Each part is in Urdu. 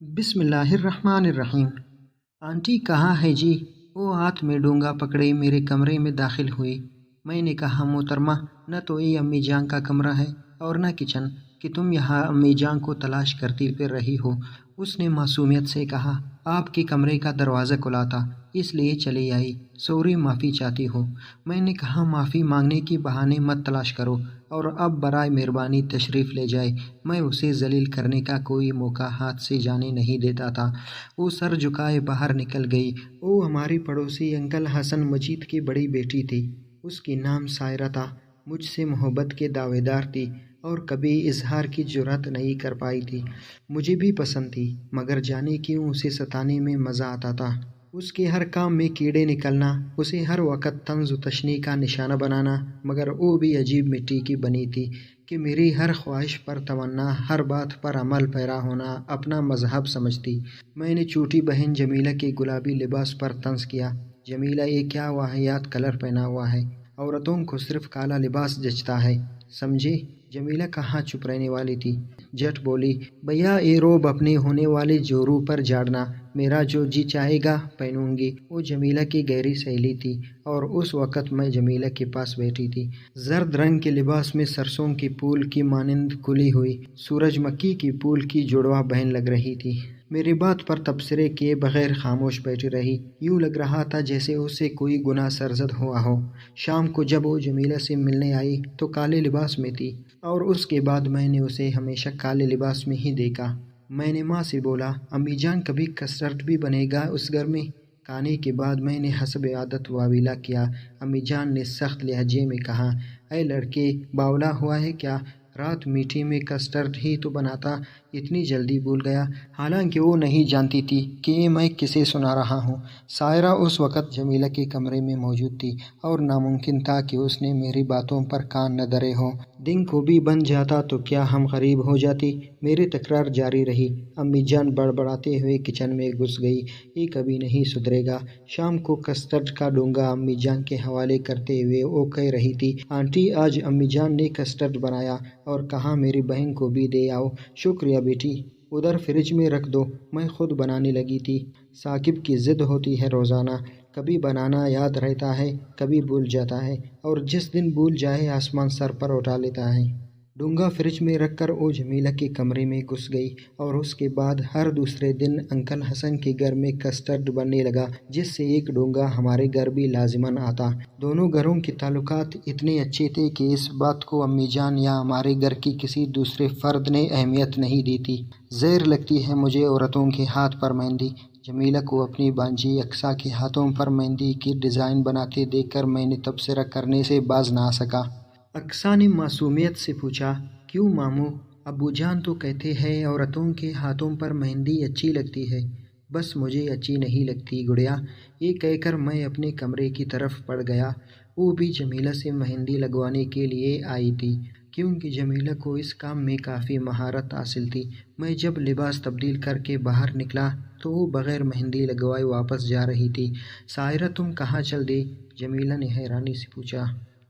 بسم اللہ الرحمن الرحیم۔ آنٹی کہاں ہے جی؟ وہ ہاتھ میں ڈونگا پکڑے میرے کمرے میں داخل ہوئی۔ میں نے کہا محترمہ، نہ تو یہ امی جان کا کمرہ ہے اور نہ کچن کہ تم یہاں امی جان کو تلاش کرتی پھر رہی ہو۔ اس نے معصومیت سے کہا، آپ کے کمرے کا دروازہ کھلا تھا اس لیے چلی آئی، سوری معافی چاہتی ہو۔ میں نے کہا معافی مانگنے کی بہانے مت تلاش کرو اور اب برائے مہربانی تشریف لے جائے۔ میں اسے ذلیل کرنے کا کوئی موقع ہاتھ سے جانے نہیں دیتا تھا۔ وہ سر جھکائے باہر نکل گئی۔ وہ ہماری پڑوسی انکل حسن مجید کی بڑی بیٹی تھی۔ اس کی نام سائرہ تھا۔ مجھ سے محبت کے دعوے دار تھی اور کبھی اظہار کی جرأت نہیں کر پائی تھی۔ مجھے بھی پسند تھی مگر جانے کیوں اسے ستانے میں مزہ آتا تھا۔ اس کے ہر کام میں کیڑے نکلنا، اسے ہر وقت طنز و تشنیع کا نشانہ بنانا، مگر وہ بھی عجیب مٹی کی بنی تھی کہ میری ہر خواہش پر تمنا، ہر بات پر عمل پیرا ہونا اپنا مذہب سمجھتی۔ میں نے چھوٹی بہن جمیلہ کے گلابی لباس پر طنز کیا، جمیلہ یہ کیا واہیات کلر پہنا ہوا ہے، عورتوں کو صرف کالا لباس جچتا ہے، سمجھے؟ جمیلہ کہاں چپ رہنے والی تھی، جٹ بولی، بھیا یہ روب اپنے ہونے والے جورو پر جھاڑنا، میرا جو جی چاہے گا پہنوں گی۔ وہ جمیلہ کی گہری سہیلی تھی اور اس وقت میں جمیلہ کے پاس بیٹھی تھی، زرد رنگ کے لباس میں سرسوں کی پھول کی مانند کھلی ہوئی سورج مکھی کی پھول کی جڑواں بہن لگ رہی تھی۔ میری بات پر تبصرے کیے بغیر خاموش بیٹھی رہی، یوں لگ رہا تھا جیسے اس سے کوئی گناہ سرزد ہوا ہو۔ شام کو جب وہ جمیلہ سے ملنے آئی تو کالے لباس میں تھی اور اس کے بعد میں نے اسے ہمیشہ کالے لباس میں ہی دیکھا۔ میں نے ماں سے بولا، امی جان کبھی کسٹرڈ بھی بنے گا اس گھر میں؟ کھانے کے بعد میں نے حسب عادت واویلا کیا۔ امی جان نے سخت لہجے میں کہا، اے لڑکے، باولا ہوا ہے کیا؟ رات میٹھے میں کسٹرڈ ہی تو بنا تھا، اتنی جلدی بھول گیا؟ حالانکہ وہ نہیں جانتی تھی کہ یہ میں کسے سنا رہا ہوں۔ سائرہ اس وقت جمیلہ کے کمرے میں موجود تھی اور ناممکن تھا کہ اس نے میری باتوں پر کان نہ دھرے ہوں۔ دن کو بھی بن جاتا تو کیا ہم غریب ہو جاتی؟ میری تکرار جاری رہی۔ امی جان بڑبڑاتے ہوئے کچن میں گھس گئی، یہ کبھی نہیں سدھرے گا۔ شام کو کسٹرڈ کا ڈونگا امی جان کے حوالے کرتے ہوئے وہ کہہ رہی تھی، آنٹی آج امی جان نے کسٹرڈ بنایا اور کہا میری بہن کو بھی دے آؤ۔ شکریہ بیٹی، ادھر فریج میں رکھ دو، میں خود بنانے لگی تھی۔ ثاقب کی ضد ہوتی ہے روزانہ، کبھی بنانا یاد رہتا ہے، کبھی بھول جاتا ہے، اور جس دن بھول جائے آسمان سر پر اٹھا لیتا ہے۔ ڈونگا فریج میں رکھ کر وہ جمیلہ کے کمرے میں گھس گئی اور اس کے بعد ہر دوسرے دن انکل حسن کے گھر میں کسٹرڈ بننے لگا، جس سے ایک ڈونگا ہمارے گھر بھی لازماً آتا۔ دونوں گھروں کے تعلقات اتنے اچھے تھے کہ اس بات کو امی جان یا ہمارے گھر کی کسی دوسرے فرد نے اہمیت نہیں دی تھی۔ زہر لگتی ہے مجھے عورتوں کے ہاتھ پر مہندی۔ جمیلہ کو اپنی بانجی اقصیٰ کے ہاتھوں پر مہندی کی ڈیزائن بناتے دیکھ کر میں نے تبصرہ کرنے سے باز نہ آ سکا۔ اقصیٰ نے معصومیت سے پوچھا، کیوں ماموں؟ ابو جان تو کہتے ہیں عورتوں کے ہاتھوں پر مہندی اچھی لگتی ہے۔ بس مجھے اچھی نہیں لگتی گڑیا۔ یہ کہہ کر میں اپنے کمرے کی طرف بڑھ گیا۔ وہ بھی جمیلہ سے مہندی لگوانے کے لیے آئی تھی کیونکہ جمیلہ کو اس کام میں کافی مہارت حاصل تھی۔ میں جب لباس تبدیل کر کے باہر نکلا تو وہ بغیر مہندی لگوائے واپس جا رہی تھی۔ سائرہ تم کہاں چل دی؟ جمیلہ نے حیرانی سے پوچھا۔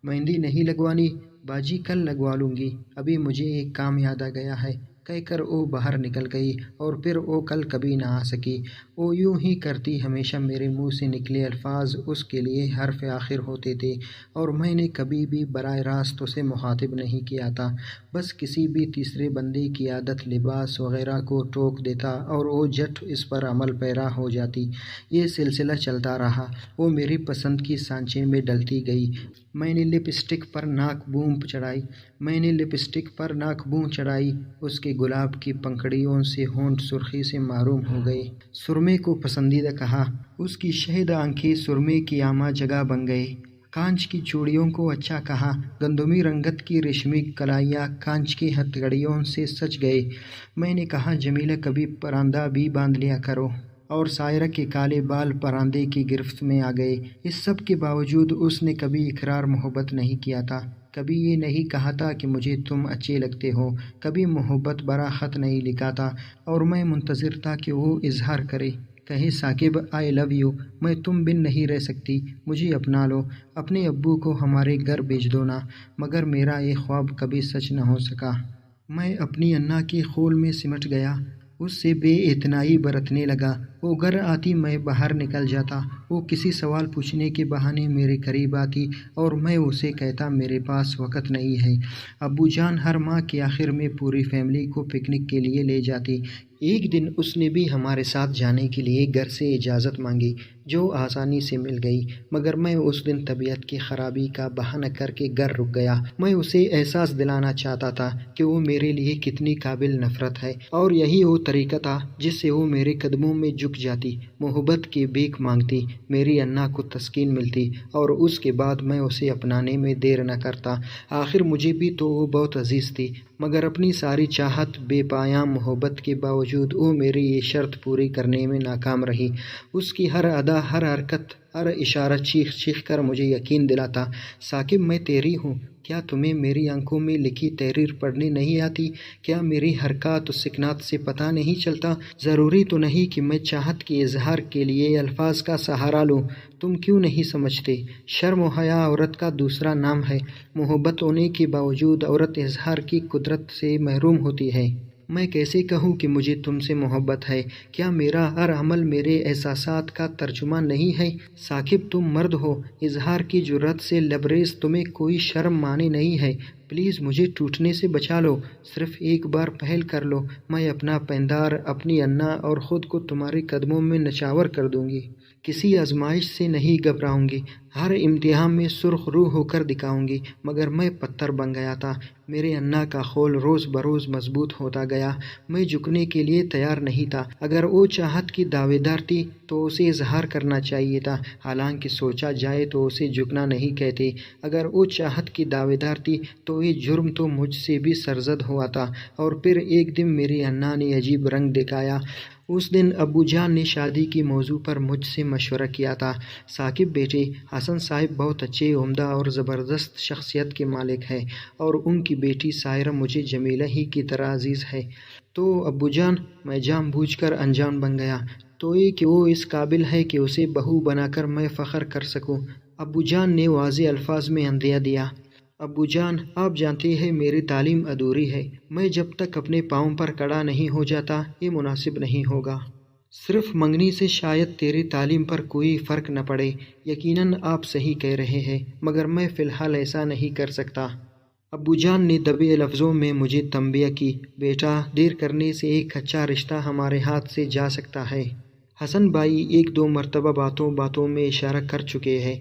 مہندی نہیں لگوانی باجی، کل لگوا لوں گی، ابھی مجھے ایک کام یاد آ گیا ہے، کہہ کر وہ باہر نکل گئی اور پھر وہ کل کبھی نہ آ سکی۔ وہ یوں ہی کرتی، ہمیشہ میرے منہ سے نکلے الفاظ اس کے لیے حرف آخر ہوتے تھے اور میں نے کبھی بھی براہ راست اسے مخاطب نہیں کیا تھا، بس کسی بھی تیسرے بندے کی عادت لباس وغیرہ کو ٹوک دیتا اور وہ جھٹ اس پر عمل پیرا ہو جاتی۔ یہ سلسلہ چلتا رہا، وہ میری پسند کی سانچے میں ڈلتی گئی۔ میں نے لپسٹک پر ناک بوں چڑھائی، اس کے گلاب کی پنکھڑیوں سے ہونٹ سرخی سے محروم ہو گئے۔ سرمے کو پسندیدہ کہا، اس کی شہد آنکھیں سرمے کی عامہ جگہ بن گئے۔ کانچ کی چوڑیوں کو اچھا کہا، گندمی رنگت کی ریشمی کلائیاں کانچ کی ہتھکڑیوں سے سج گئے۔ میں نے کہا جمیلہ کبھی پراندہ بھی باندھ لیا کرو، اور سائرہ کے کالے بال پراندے کی گرفت میں آ گئے۔ اس سب کے باوجود اس نے کبھی اقرار محبت نہیں کیا تھا، کبھی یہ نہیں کہا تھا کہ مجھے تم اچھے لگتے ہو، کبھی محبت بھرا خط نہیں لکھا تھا، اور میں منتظر تھا کہ وہ اظہار کرے، کہے ثاقب آئی لو یو، میں تم بن نہیں رہ سکتی، مجھے اپنا لو، اپنے ابو کو ہمارے گھر بھیج دو نا۔ مگر میرا یہ خواب کبھی سچ نہ ہو سکا۔ میں اپنی انا کی خول میں سمٹ گیا۔ اس سے بے اعتنائی برتنے لگا۔ وہ گھر آتی میں باہر نکل جاتا، وہ کسی سوال پوچھنے کے بہانے میرے قریب آتی اور میں اسے کہتا میرے پاس وقت نہیں ہے۔ ابو جان ہر ماہ کے آخر میں پوری فیملی کو پکنک کے لیے لے جاتی۔ ایک دن اس نے بھی ہمارے ساتھ جانے کے لیے گھر سے اجازت مانگی، جو آسانی سے مل گئی، مگر میں اس دن طبیعت کی خرابی کا بہانہ کر کے گھر رک گیا۔ میں اسے احساس دلانا چاہتا تھا کہ وہ میرے لیے کتنی قابل نفرت ہے، اور یہی وہ طریقہ تھا جس سے وہ میرے قدموں میں جھک جاتی، محبت کی بھیک مانگتی، میری انا کو تسکین ملتی، اور اس کے بعد میں اسے اپنانے میں دیر نہ کرتا۔ آخر مجھے بھی تو وہ بہت عزیز تھی، مگر اپنی ساری چاہت، بے پایاں محبت کے باوجود وہ میری یہ شرط پوری کرنے میں ناکام رہی۔ اس کی ہر ادا، ہر حرکت، ہر اشارہ چیخ چیخ کر مجھے یقین دلاتا، ثاقب میں تیری ہوں۔ کیا تمہیں میری آنکھوں میں لکھی تحریر پڑھنے نہیں آتی؟ کیا میری حرکات و سکنات سے پتہ نہیں چلتا؟ ضروری تو نہیں کہ میں چاہت کے اظہار کے لیے الفاظ کا سہارا لوں۔ تم کیوں نہیں سمجھتے؟ شرم و حیا عورت کا دوسرا نام ہے۔ محبت ہونے کے باوجود عورت اظہار کی قدرت سے محروم ہوتی ہے۔ میں کیسے کہوں کہ مجھے تم سے محبت ہے؟ کیا میرا ہر عمل میرے احساسات کا ترجمہ نہیں ہے؟ ثاقب تم مرد ہو، اظہار کی جرأت سے لبریز، تمہیں کوئی شرم مانی نہیں ہے؟ پلیز مجھے ٹوٹنے سے بچا لو، صرف ایک بار پہل کر لو، میں اپنا پیندار، اپنی انا اور خود کو تمہارے قدموں میں نچھاور کر دوں گی۔ کسی آزمائش سے نہیں گھبراؤں گی، ہر امتحان میں سرخ روح ہو کر دکھاؤں گی۔ مگر میں پتھر بن گیا تھا، میرے انا کا خول روز بروز مضبوط ہوتا گیا، میں جھکنے کے لیے تیار نہیں تھا۔ اگر وہ چاہت کی دعوے دار تھی تو اسے اظہار کرنا چاہیے تھا، حالانکہ سوچا جائے تو اسے جھکنا نہیں کہتے۔ اگر وہ چاہت کی دعوے دار تھی تو یہ جرم تو مجھ سے بھی سرزد ہوا تھا۔ اور پھر ایک دن میری انا نے عجیب رنگ دکھایا۔ اس دن ابو جان نے شادی کے موضوع پر مجھ سے مشورہ کیا تھا۔ ثاقب بیٹے، حسن صاحب بہت اچھے، عمدہ اور زبردست شخصیت کے مالک ہیں، اور ان کی بیٹی سائرہ مجھے جمیلہ ہی کی طرح عزیز ہے۔ تو ابو جان، میں جان بوجھ کر انجان بن گیا، تو یہ کہ وہ اس قابل ہے کہ اسے بہو بنا کر میں فخر کر سکوں۔ ابو جان نے واضح الفاظ میں عندیہ دیا۔ ابو جان، آپ جانتے ہیں میری تعلیم ادھوری ہے، میں جب تک اپنے پاؤں پر کھڑا نہیں ہو جاتا یہ مناسب نہیں ہوگا۔ صرف منگنی سے شاید تیری تعلیم پر کوئی فرق نہ پڑے۔ یقیناً آپ صحیح کہہ رہے ہیں، مگر میں فی الحال ایسا نہیں کر سکتا۔ ابو جان نے دبے لفظوں میں مجھے تنبیہ کی، بیٹا، دیر کرنے سے ایک اچھا رشتہ ہمارے ہاتھ سے جا سکتا ہے۔ حسن بھائی ایک دو مرتبہ باتوں میں اشارہ کر چکے ہیں۔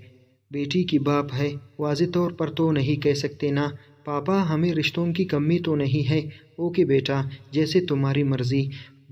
بیٹی کی باپ ہے، واضح طور پر تو نہیں کہہ سکتے نا؟ پاپا، ہمیں رشتوں کی کمی تو نہیں ہے؟ اوکے بیٹا، جیسے تمہاری مرضی،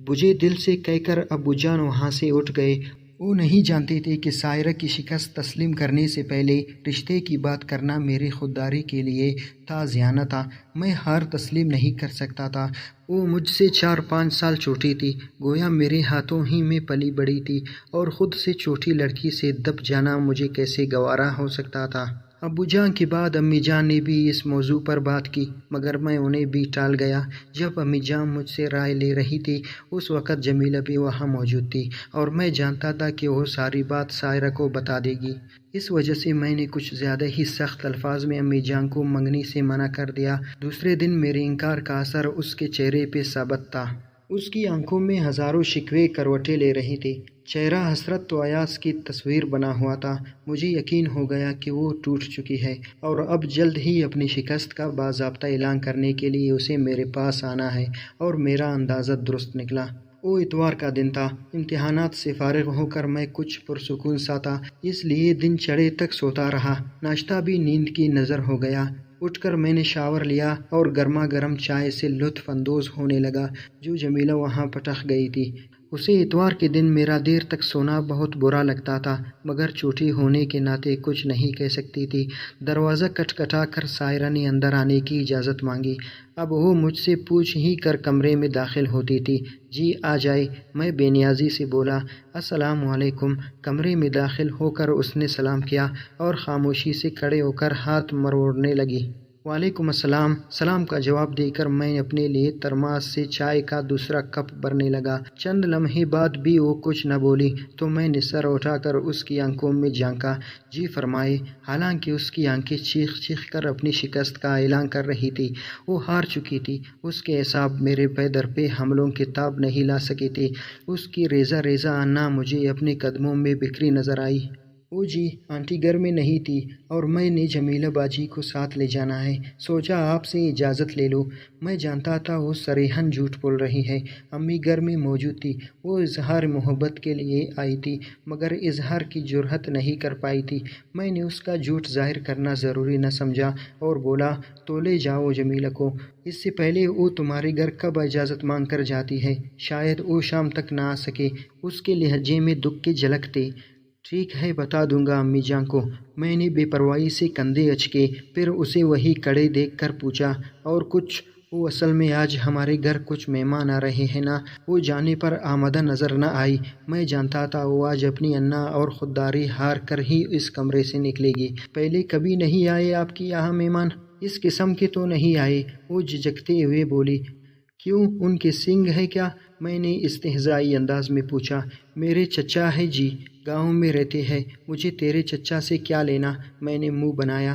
بجھے دل سے کہہ کر ابو جان وہاں سے اٹھ گئے۔ وہ نہیں جانتے تھے کہ سائرہ کی شکست تسلیم کرنے سے پہلے رشتے کی بات کرنا میری خودداری کے لیے تعزیانہ تھا۔ میں ہار تسلیم نہیں کر سکتا تھا۔ وہ مجھ سے 4-5 سال چھوٹی تھی، گویا میرے ہاتھوں ہی میں پلی بڑھی تھی، اور خود سے چھوٹی لڑکی سے دب جانا مجھے کیسے گوارا ہو سکتا تھا؟ ابو جان کے بعد امی جان نے بھی اس موضوع پر بات کی، مگر میں انہیں بھی ٹال گیا۔ جب امی جان مجھ سے رائے لے رہی تھی اس وقت جمیلہ بھی وہاں موجود تھی، اور میں جانتا تھا کہ وہ ساری بات سائرہ کو بتا دے گی۔ اس وجہ سے میں نے کچھ زیادہ ہی سخت الفاظ میں امی جان کو منگنی سے منع کر دیا۔ دوسرے دن میرے انکار کا اثر اس کے چہرے پہ ثابت تھا۔ اس کی آنکھوں میں ہزاروں شکوے کروٹیں لے رہی تھی، چہرہ حسرت و ایاس کی تصویر بنا ہوا تھا۔ مجھے یقین ہو گیا کہ وہ ٹوٹ چکی ہے، اور اب جلد ہی اپنی شکست کا باضابطہ اعلان کرنے کے لیے اسے میرے پاس آنا ہے، اور میرا اندازہ درست نکلا۔ وہ اتوار کا دن تھا، امتحانات سے فارغ ہو کر میں کچھ پرسکون سا تھا، اس لیے دن چڑھے تک سوتا رہا۔ ناشتہ بھی نیند کی نظر ہو گیا۔ اٹھ کر میں نے شاور لیا اور گرما گرم چائے سے لطف اندوز ہونے لگا جو جمیلہ وہاں پٹک گئی تھی۔ اسے اتوار کے دن میرا دیر تک سونا بہت برا لگتا تھا، مگر چھوٹی ہونے کے ناطے کچھ نہیں کہہ سکتی تھی۔ دروازہ کھٹکھٹا کر سائرہ نے اندر آنے کی اجازت مانگی۔ اب وہ مجھ سے پوچھ ہی کر کمرے میں داخل ہوتی تھی۔ جی آ جائے، میں بے نیازی سے بولا۔ السلام علیکم۔ کمرے میں داخل ہو کر اس نے سلام کیا اور خاموشی سے کھڑے ہو کر ہاتھ مروڑنے لگی۔ وعلیکم السلام۔ سلام کا جواب دے کر میں اپنے لیے ترماس سے چائے کا دوسرا کپ بھرنے لگا۔ چند لمحے بعد بھی وہ کچھ نہ بولی تو میں نے سر اٹھا کر اس کی آنکھوں میں جھانکا۔ جی فرمائے۔ حالانکہ اس کی آنکھیں چیخ چیخ کر اپنی شکست کا اعلان کر رہی تھی۔ وہ ہار چکی تھی۔ اس کے اعصاب میرے پے در پہ حملوں کے تاب نہیں لا سکے تھے۔ اس کی ریزہ ریزہ انا مجھے اپنے قدموں میں بکھری نظر آئی۔ او جی، آنٹی گھر میں نہیں تھی اور میں نے جمیلہ باجی کو ساتھ لے جانا ہے، سوچا آپ سے اجازت لے لو۔ میں جانتا تھا وہ صریحاً جھوٹ بول رہی ہے۔ امی گھر میں موجود تھی۔ وہ اظہار محبت کے لیے آئی تھی مگر اظہار کی جرأت نہیں کر پائی تھی۔ میں نے اس کا جھوٹ ظاہر کرنا ضروری نہ سمجھا اور بولا، تو لے جاؤ جمیلہ کو۔ اس سے پہلے وہ تمہارے گھر کب اجازت مانگ کر جاتی ہے؟ شاید وہ شام تک نہ آ سکے۔ اس کے لہجے میں دکھ کی جھلک تھی۔ ٹھیک ہے، بتا دوں گا امی جان کو۔ میں نے بے پرواہی سے کندھے اچکے، پھر اسے وہی کڑے دیکھ کر پوچھا، اور کچھ؟ وہ اصل میں آج ہمارے گھر کچھ مہمان آ رہے ہیں نا۔ وہ جانے پر آمدہ نظر نہ آئی۔ میں جانتا تھا وہ آج اپنی انا اور خودداری ہار کر ہی اس کمرے سے نکلے گی۔ پہلے کبھی نہیں آئے آپ کے یہاں مہمان؟ اس قسم کے تو نہیں آئے، وہ جھجکتے ہوئے بولی۔ کیوں، ان کے سنگ ہے کیا؟ میں نے استہزائی انداز میں پوچھا۔ میرے چچا ہے جی، گاؤں میں رہتے ہیں، مجھے تیرے چچا سے کیا لینا؟ میں نے منہ بنایا۔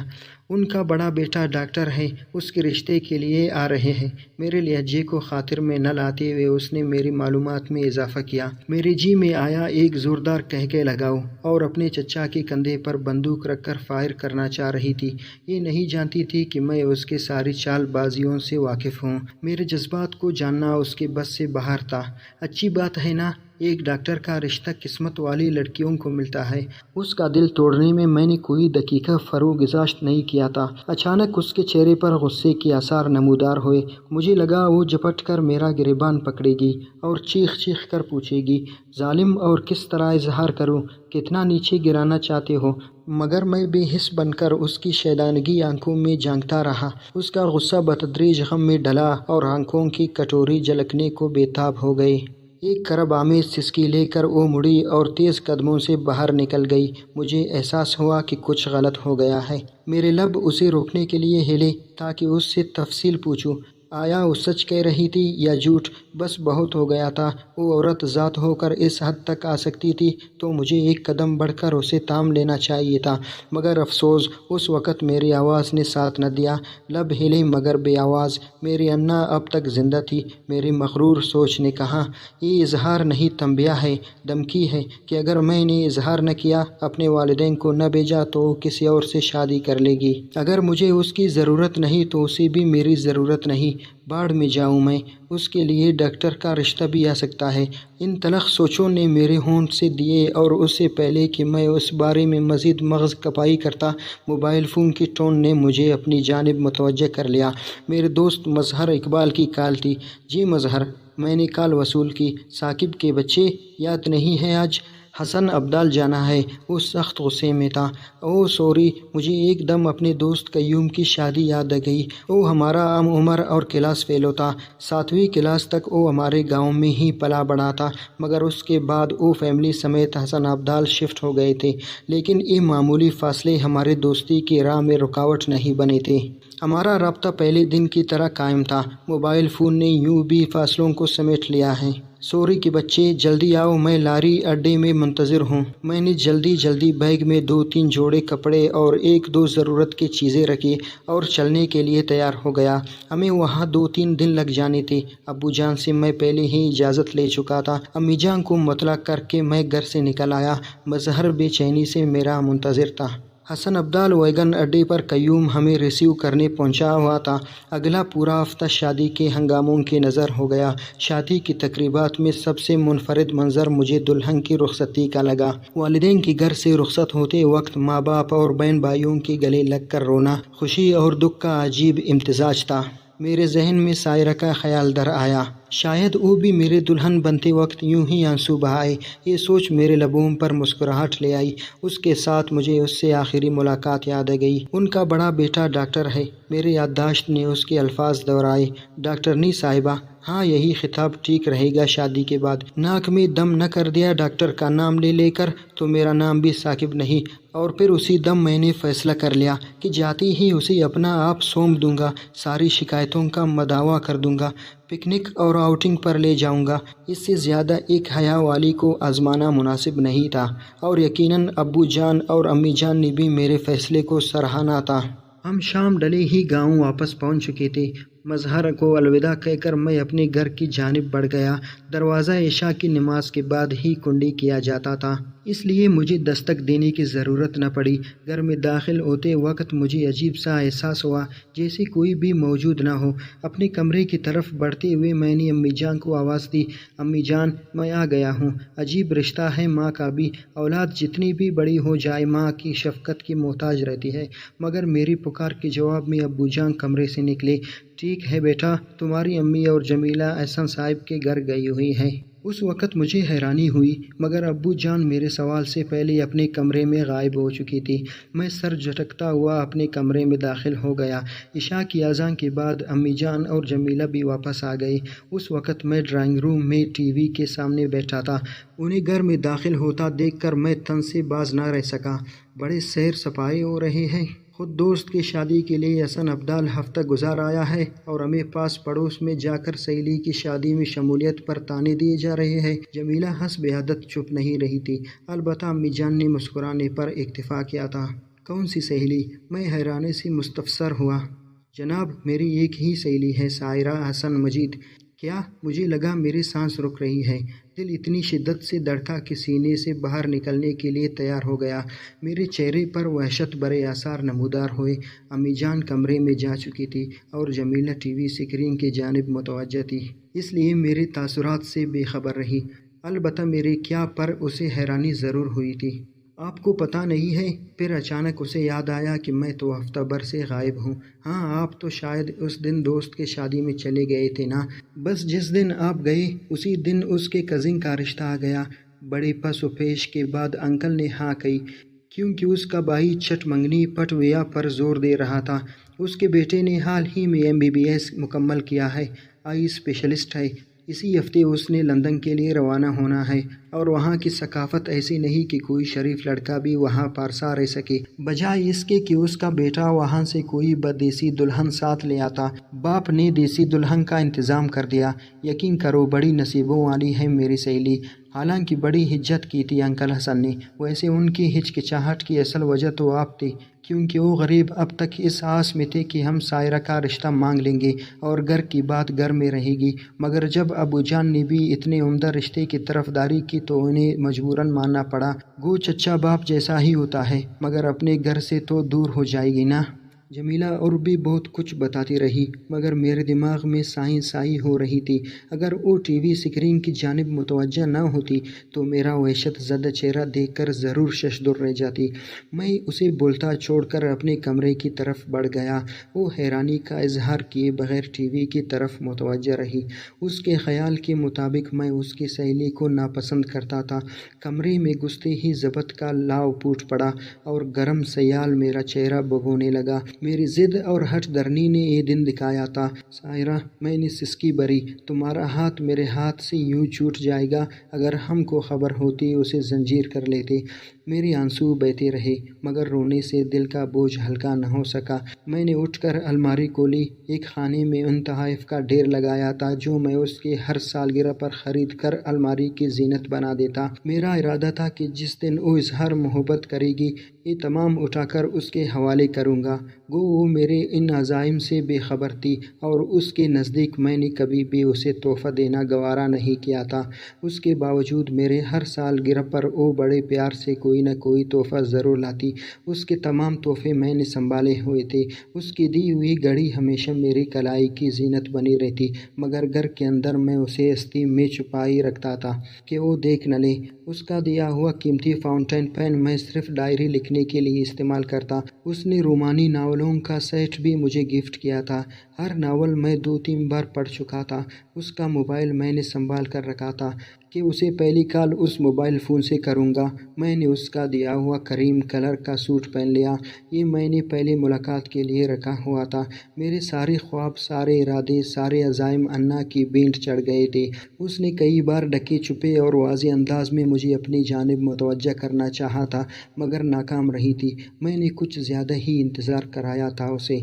ان کا بڑا بیٹا ڈاکٹر ہے، اس کے رشتے کے لیے آ رہے ہیں۔ میرے لہجے کو خاطر میں نہ لاتے ہوئے اس نے میری معلومات میں اضافہ کیا۔ میرے جی میں آیا ایک زوردار قہقہ لگاؤ اور اپنے چچا کے کندھے پر بندوق رکھ کر فائر کرنا چاہ رہی تھی۔ یہ نہیں جانتی تھی کہ میں اس کے ساری چال بازیوں سے واقف ہوں۔ میرے جذبات کو جاننا اس کے بس سے باہر تھا۔ اچھی بات ہے نا، ایک ڈاکٹر کا رشتہ قسمت والی لڑکیوں کو ملتا ہے۔ اس کا دل توڑنے میں نے کوئی دقیقہ فرو گزاشت نہیں کیا تھا۔ اچانک اس کے چہرے پر غصے کے آثار نمودار ہوئے۔ مجھے لگا وہ جھپٹ کر میرا گریبان پکڑے گی اور چیخ چیخ کر پوچھے گی، ظالم، اور کس طرح اظہار کروں، کتنا نیچے گرانا چاہتے ہو؟ مگر میں بے حس بن کر اس کی شیطانگی آنکھوں میں جھانکتا رہا۔ اس کا غصہ بتدریج غم میں ڈھلا اور آنکھوں کی کٹوری جھلکنے کو بے تاب ہو گئی۔ ایک کرب آمیز سسکی لے کر وہ مڑی اور تیز قدموں سے باہر نکل گئی۔ مجھے احساس ہوا کہ کچھ غلط ہو گیا ہے۔ میرے لب اسے روکنے کے لیے ہلے تاکہ اس سے تفصیل پوچھوں۔ آیا وہ سچ کہہ رہی تھی یا جھوٹ؟ بس بہت ہو گیا تھا۔ وہ عورت ذات ہو کر اس حد تک آ سکتی تھی تو مجھے ایک قدم بڑھ کر اسے تھام لینا چاہیے تھا، مگر افسوس اس وقت میری آواز نے ساتھ نہ دیا۔ لب ہلے مگر بے آواز۔ میری انا اب تک زندہ تھی۔ میری مغرور سوچ نے کہا، یہ اظہار نہیں، تنبیہ ہے، دھمکی ہے کہ اگر میں نے اظہار نہ کیا، اپنے والدین کو نہ بھیجا تو وہ کسی اور سے شادی کر لے گی۔ اگر مجھے اس کی ضرورت نہیں تو اسے بھی میری ضرورت نہیں۔ باڑ میں جاؤں میں، اس کے لیے ڈاکٹر کا رشتہ بھی آ سکتا ہے۔ ان تلخ سوچوں نے میرے ہونٹ سے دیے اور اس سے پہلے کہ میں اس بارے میں مزید مغز کپائی کرتا، موبائل فون کی ٹون نے مجھے اپنی جانب متوجہ کر لیا۔ میرے دوست مظہر اقبال کی کال تھی۔ جی مظہر، میں نے کال وصول کی۔ ثاقب کے بچے، یاد نہیں ہے آج حسن ابدال جانا ہے؟ وہ سخت غصے میں تھا۔ اوہ سوری، مجھے ایک دم اپنے دوست قیوم کی شادی یاد آ گئی۔ وہ ہمارا ہم عمر اور کلاس فیلو تھا۔ 7ویں کلاس تک وہ ہمارے گاؤں میں ہی پلا بڑھا تھا، مگر اس کے بعد وہ فیملی سمیت حسن ابدال شفٹ ہو گئے تھے، لیکن یہ معمولی فاصلے ہمارے دوستی کی راہ میں رکاوٹ نہیں بنے تھے۔ ہمارا رابطہ پہلے دن کی طرح قائم تھا۔ موبائل فون نے یوں بھی فاصلوں کو سمیٹ لیا ہے۔ سوری کے بچے، جلدی آؤ، میں لاری اڈے میں منتظر ہوں۔ میں نے جلدی بیگ میں 2-3 جوڑے کپڑے اور 1-2 ضرورت کی چیزیں رکھی اور چلنے کے لیے تیار ہو گیا۔ ہمیں وہاں 2-3 دن لگ جانے تھے۔ ابو جان سے میں پہلے ہی اجازت لے چکا تھا۔ امی جان کو مطلع کر کے میں گھر سے نکل آیا۔ مظہر بے چینی سے میرا منتظر تھا۔ حسن ابدال ویگن اڈے پر قیوم ہمیں ریسیو کرنے پہنچا ہوا تھا۔ اگلا پورا ہفتہ شادی کے ہنگاموں کے نظر ہو گیا۔ شادی کی تقریبات میں سب سے منفرد منظر مجھے دلہن کی رخصتی کا لگا۔ والدین کے گھر سے رخصت ہوتے وقت ماں باپ اور بہن بھائیوں کے گلے لگ کر رونا، خوشی اور دکھ کا عجیب امتزاج تھا۔ میرے ذہن میں سائرہ کا خیال در آیا، شاید وہ بھی میرے دلہن بنتے وقت یوں ہی آنسو بہائے۔ یہ سوچ میرے لبوں پر مسکراہٹ لے آئی۔ اس کے ساتھ مجھے اس سے آخری ملاقات یاد آ گئی۔ ان کا بڑا بیٹا ڈاکٹر ہے۔ میری یادداشت نے اس کے الفاظ دہرائے۔ ڈاکٹرنی صاحبہ؟ ہاں یہی خطاب ٹھیک رہے گا شادی کے بعد۔ ناک میں دم نہ کر دیا ڈاکٹر کا نام لے لے کر تو میرا نام بھی ثاقب نہیں، اور پھر اسی دم میں نے فیصلہ کر لیا کہ جاتی ہی اسے اپنا آپ سونپ دوں گا، ساری شکایتوں کا مداوع کر دوں گا، پکنک اور آؤٹنگ پر لے جاؤں گا۔ اس سے زیادہ ایک حیا والی کو آزمانا مناسب نہیں تھا، اور یقیناً ابو جان اور امی جان نے بھی میرے فیصلے کو سراہا تھا۔ ہم شام ڈلے ہی گاؤں واپس پہنچ چکے تھے۔ مظہر کو الوداع کہہ کر میں اپنے گھر کی جانب بڑھ گیا۔ دروازہ عشاء کی نماز کے بعد ہی کنڈی کیا جاتا تھا، اس لیے مجھے دستک دینے کی ضرورت نہ پڑی۔ گھر میں داخل ہوتے وقت مجھے عجیب سا احساس ہوا، جیسے کوئی بھی موجود نہ ہو۔ اپنے کمرے کی طرف بڑھتے ہوئے میں نے امی جان کو آواز دی، امی جان میں آ گیا ہوں۔ عجیب رشتہ ہے ماں کا بھی، اولاد جتنی بھی بڑی ہو جائے ماں کی شفقت کی محتاج رہتی ہے۔ مگر میری پکار کے جواب میں ابو جان کمرے سے نکلے۔ ٹھیک ہے بیٹا، تمہاری امی اور جمیلہ احسان صاحب کے گھر گئی ہوئی ہیں۔ اس وقت مجھے حیرانی ہوئی، مگر ابو جان میرے سوال سے پہلے اپنے کمرے میں غائب ہو چکی تھی۔ میں سر جھٹکتا ہوا اپنے کمرے میں داخل ہو گیا۔ عشاء کی اذان کے بعد امی جان اور جمیلہ بھی واپس آ گئی۔ اس وقت میں ڈرائنگ روم میں ٹی وی کے سامنے بیٹھا تھا۔ انہیں گھر میں داخل ہوتا دیکھ کر میں تن سے باز نہ رہ سکا۔ بڑے سیر سپاہے ہو رہے ہیں۔ خود دوست کی شادی کے لیے احسن ابدال ہفتہ گزار آیا ہے، اور ہمیں پاس پڑوس میں جا کر سہیلی کی شادی میں شمولیت پر طعنے دیے جا رہے ہیں۔ جمیلہ حسب عادت چپ نہیں رہی تھی، البتہ امی جان نے مسکرانے پر اکتفا کیا تھا۔ کون سی سہیلی؟ میں حیرانی سے مستفسر ہوا۔ جناب میری ایک ہی سہیلی ہے، سائرہ حسن مجید۔ کیا؟ مجھے لگا میری سانس رک رہی ہے۔ دل اتنی شدت سے دھڑکا کہ سینے سے باہر نکلنے کے لیے تیار ہو گیا۔ میرے چہرے پر وحشت برے آثار نمودار ہوئے۔ امی جان کمرے میں جا چکی تھی، اور جمیلہ ٹی وی اسکرین کی جانب متوجہ تھی، اس لیے میرے تاثرات سے بے خبر رہی۔ البتہ میرے کیا پر اسے حیرانی ضرور ہوئی تھی۔ آپ کو پتہ نہیں ہے؟ پھر اچانک اسے یاد آیا کہ میں تو ہفتہ بھر سے غائب ہوں۔ ہاں آپ تو شاید اس دن دوست کے شادی میں چلے گئے تھے نا؟ بس جس دن آپ گئے اسی دن اس کے کزن کا رشتہ آ گیا۔ بڑے پس و پیش کے بعد انکل نے ہاں کہی، کیونکہ اس کا بھائی چھٹ منگنی پٹویا پر زور دے رہا تھا۔ اس کے بیٹے نے حال ہی میں MBBS مکمل کیا ہے، آئی اسپیشلسٹ ہے۔ اسی ہفتے اس نے لندن کے لیے روانہ ہونا ہے، اور وہاں کی ثقافت ایسی نہیں کہ کوئی شریف لڑکا بھی وہاں پارسا رہ سکے، بجائے اس کے کہ اس کا بیٹا وہاں سے کوئی بدیسی دلہن ساتھ لے آتا۔ باپ نے دیسی دلہن کا انتظام کر دیا۔ یقین کرو بڑی نصیبوں والی ہے میری سہیلی۔ حالانکہ بڑی ہجت کی تھی انکل حسن نے، ویسے ان کی ہچکچاہٹ کی اصل وجہ تو آپ تھے، کیونکہ وہ غریب اب تک اس آس میں تھے کہ ہم سائرہ کا رشتہ مانگ لیں گے اور گھر کی بات گھر میں رہے گی۔ مگر جب ابو جان نے بھی اتنے عمدہ رشتے کی طرفداری کی تو انہیں مجبوراً ماننا پڑا۔ گو چچا باپ جیسا ہی ہوتا ہے، مگر اپنے گھر سے تو دور ہو جائے گی نا۔ جمیلہ اور بھی بہت کچھ بتاتی رہی، مگر میرے دماغ میں سائیں سائی ہو رہی تھی۔ اگر وہ ٹی وی اسکرین کی جانب متوجہ نہ ہوتی تو میرا وحشت زدہ چہرہ دیکھ کر ضرور ششدر رہ جاتی۔ میں اسے بولتا چھوڑ کر اپنے کمرے کی طرف بڑھ گیا۔ وہ حیرانی کا اظہار کیے بغیر ٹی وی کی طرف متوجہ رہی۔ اس کے خیال کے مطابق میں اس کی سہیلی کو ناپسند کرتا تھا۔ کمرے میں گھستے ہی ضبط کا لاؤ ٹوٹ پڑا، اور گرم سیال میرا چہرہ بھگونے لگا۔ میری ضد اور ہٹ درنی نے یہ دن دکھایا تھا۔ سائرہ، میں نے سسکی بھری، تمہارا ہاتھ میرے ہاتھ سے یوں چھوٹ جائے گا۔ اگر ہم کو خبر ہوتی اسے زنجیر کر لیتے۔ میرے آنسو بہتے رہے، مگر رونے سے دل کا بوجھ ہلکا نہ ہو سکا۔ میں نے اٹھ کر الماری کھولی۔ ایک خانے میں ان تحائف کا ڈھیر لگایا تھا جو میں اس کے ہر سالگرہ پر خرید کر الماری کی زینت بنا دیتا۔ میرا ارادہ تھا کہ جس دن وہ اظہار محبت کرے گی، یہ تمام اٹھا کر اس کے حوالے کروں گا۔ گو وہ میرے ان عزائم سے بے خبر تھی، اور اس کے نزدیک میں نے کبھی بھی اسے تحفہ دینا گوارا نہیں کیا تھا۔ اس کے باوجود میرے ہر سالگرہ پر وہ بڑے پیار سے کوئی نہ کوئی تحفہ ضرور لاتی۔ اس کے تمام تحفے میں نے سنبھالے ہوئے تھے۔ اس کی دی ہوئی گھڑی ہمیشہ میری کلائی کی زینت بنی رہتی، مگر گھر کے اندر میں اسے آستین میں چھپائی رکھتا تھا کہ وہ دیکھ نہ لے۔ اس کا دیا ہوا قیمتی فاؤنٹین پین میں صرف ڈائری لکھنے کے لیے استعمال کرتا۔ اس نے رومانی ناولوں کا سیٹ بھی مجھے گفٹ کیا تھا۔ ہر ناول میں 2-3 بار پڑھ چکا تھا۔ اس کا موبائل میں نے سنبھال کر رکھا تھا کہ اسے پہلی کال اس موبائل فون سے کروں گا۔ میں نے اس اس کا دیا ہوا کریم کلر کا سوٹ پہن لیا۔ یہ میں نے پہلے ملاقات کے لیے رکھا ہوا تھا۔ میرے سارے خواب، سارے ارادے، سارے عزائم انا کی بینٹ چڑھ گئے تھے۔ اس نے کئی بار ڈھکے چھپے اور واضح انداز میں مجھے اپنی جانب متوجہ کرنا چاہا تھا، مگر ناکام رہی تھی۔ میں نے کچھ زیادہ ہی انتظار کرایا تھا اسے۔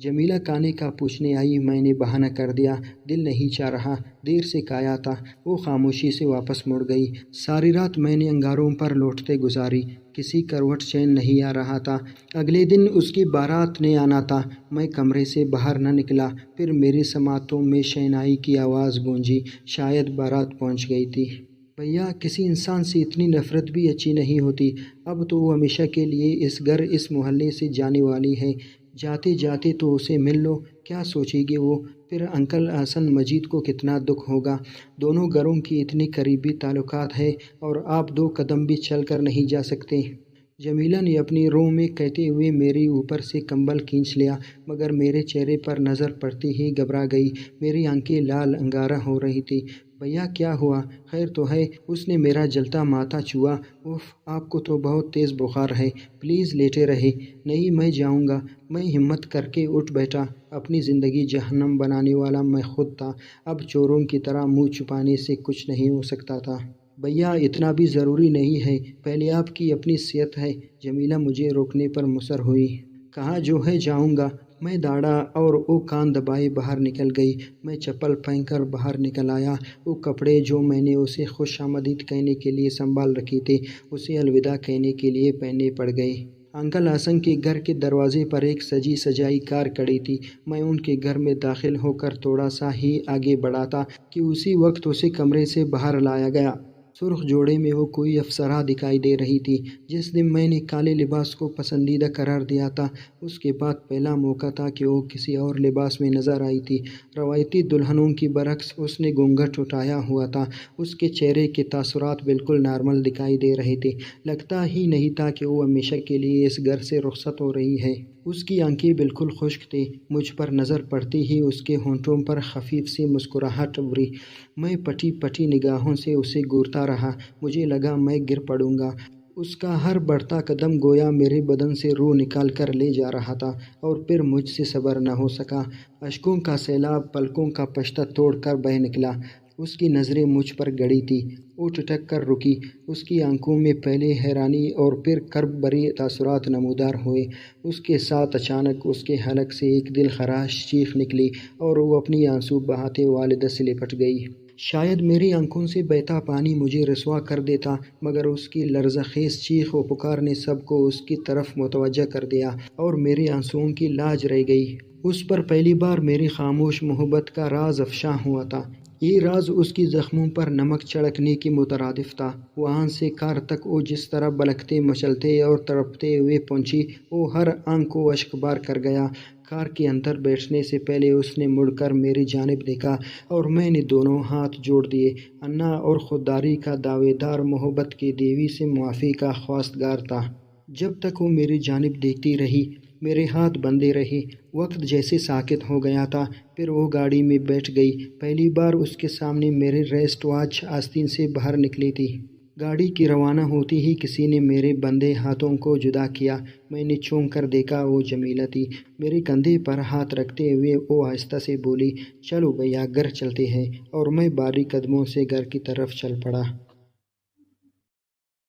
جمیلہ کھانے کا پوچھنے آئی، میں نے بہانہ کر دیا، دل نہیں چاہ رہا، دیر سے کھایا تھا۔ وہ خاموشی سے واپس مڑ گئی۔ ساری رات میں نے انگاروں پر لوٹتے گزاری، کسی کروٹ چین نہیں آ رہا تھا۔ اگلے دن اس کی بارات نے آنا تھا۔ میں کمرے سے باہر نہ نکلا، پھر میری سماعتوں میں شہنائی کی آواز گونجی، شاید بارات پہنچ گئی تھی۔ بھیا، کسی انسان سے اتنی نفرت بھی اچھی نہیں ہوتی۔ اب تو وہ ہمیشہ کے لیے اس گھر، اس محلے سے جانے والی ہے۔ جاتے جاتے تو اسے مل لو، کیا سوچے گی وہ؟ پھر انکل حسن مجید کو کتنا دکھ ہوگا۔ دونوں گھروں کی اتنی قریبی تعلقات ہے اور آپ 2 قدم بھی چل کر نہیں جا سکتے۔ جمیلہ نے اپنی رو میں کہتے ہوئے میرے اوپر سے کمبل کھینچ لیا، مگر میرے چہرے پر نظر پڑتے ہی گھبرا گئی۔ میری آنکھیں لال انگارہ ہو رہی تھی۔ بھیا، کیا ہوا؟ خیر تو ہے؟ اس نے میرا جلتا ماتھا چھوا۔ اف، آپ کو تو بہت تیز بخار ہے، پلیز لیٹے رہے۔ نہیں، میں جاؤں گا۔ میں ہمت کر کے اٹھ بیٹھا۔ اپنی زندگی جہنم بنانے والا میں خود تھا۔ اب چوروں کی طرح منہ چھپانے سے کچھ نہیں ہو سکتا تھا۔ بھیا، اتنا بھی ضروری نہیں ہے، پہلے آپ کی اپنی صحت ہے۔ جمیلہ مجھے روکنے پر مصر ہوئی۔ کہا جو ہے جاؤں گا۔ میں دوڑا اور وہ کان دبائے باہر نکل گئی۔ میں چپل پہن کر باہر نکل آیا۔ وہ کپڑے جو میں نے اسے خوش آمدید کہنے کے لیے سنبھال رکھے تھے، اسے الوداع کہنے کے لیے پہننے پڑ گئے۔ انکل حسن کے گھر کے دروازے پر ایک سجی سجائی کار کھڑی تھی۔ میں ان کے گھر میں داخل ہو کر تھوڑا سا ہی آگے بڑھا تھا کہ اسی وقت اسے کمرے سے باہر لایا گیا۔ سرخ جوڑے میں وہ کوئی افسرہ دکھائی دے رہی تھی۔ جس دن میں نے کالے لباس کو پسندیدہ قرار دیا تھا، اس کے بعد پہلا موقع تھا کہ وہ کسی اور لباس میں نظر آئی تھی۔ روایتی دلہنوں کی برعکس اس نے گھونگھٹ اٹھایا ہوا تھا۔ اس کے چہرے کے تاثرات بالکل نارمل دکھائی دے رہے تھے۔ لگتا ہی نہیں تھا کہ وہ ہمیشہ کے لیے اس گھر سے رخصت ہو رہی ہے۔ اس کی آنکھیں بالکل خشک تھیں۔ مجھ پر نظر پڑتی ہی اس کے ہونٹوں پر خفیف سی مسکراہٹ ابھری۔ میں پٹی پٹی نگاہوں سے اسے گھورتا رہا۔ مجھے لگا میں گر پڑوں گا۔ اس کا ہر بڑھتا قدم گویا میرے بدن سے روح نکال کر لے جا رہا تھا، اور پھر مجھ سے صبر نہ ہو سکا۔ اشکوں کا سیلاب پلکوں کا پشتہ توڑ کر بہہ نکلا۔ اس کی نظریں مجھ پر گڑی تھیں۔ وہ ٹھٹک کر رکی۔ اس کی آنکھوں میں پہلے حیرانی اور پھر کرب بھری تاثرات نمودار ہوئے۔ اس کے ساتھ اچانک اس کے حلق سے ایک دل خراش چیخ نکلی اور وہ اپنی آنسو بہاتے والدہ سے لپٹ گئی۔ شاید میری آنکھوں سے بہتا پانی مجھے رسوا کر دیتا، مگر اس کی لرزہ خیز چیخ و پکار نے سب کو اس کی طرف متوجہ کر دیا اور میرے آنسوؤں کی لاج رہ گئی۔ اس پر پہلی بار میری خاموش محبت کا راز افشاں ہوا تھا۔ یہ راز اس کی زخموں پر نمک چھڑکنے کے مترادف تھا۔ وہاں سے کار تک وہ جس طرح بلکتے، مچلتے اور تڑپتے ہوئے پہنچی، وہ ہر آنکھ کو اشک بار کر گیا۔ کار کے اندر بیٹھنے سے پہلے اس نے مڑ کر میری جانب دیکھا اور میں نے دونوں ہاتھ جوڑ دیے۔ انا اور خودداری کا دعوے دار، محبت کی دیوی سے معافی کا خواستگار تھا۔ جب تک وہ میری جانب دیکھتی رہی، میرے ہاتھ بندھے رہے۔ وقت جیسے ساکت ہو گیا تھا۔ پھر وہ گاڑی میں بیٹھ گئی۔ پہلی بار اس کے سامنے میری ریسٹ واچ آستین سے باہر نکلی تھی۔ گاڑی کی روانہ ہوتی ہی کسی نے میرے بندھے ہاتھوں کو جدا کیا۔ میں نے چونک کر دیکھا، وہ جمیلہ تھی۔ میرے کندھے پر ہاتھ رکھتے ہوئے وہ آہستہ سے بولی، چلو بھیا، گھر چلتے ہیں، اور میں بھاری قدموں سے گھر کی طرف چل پڑا۔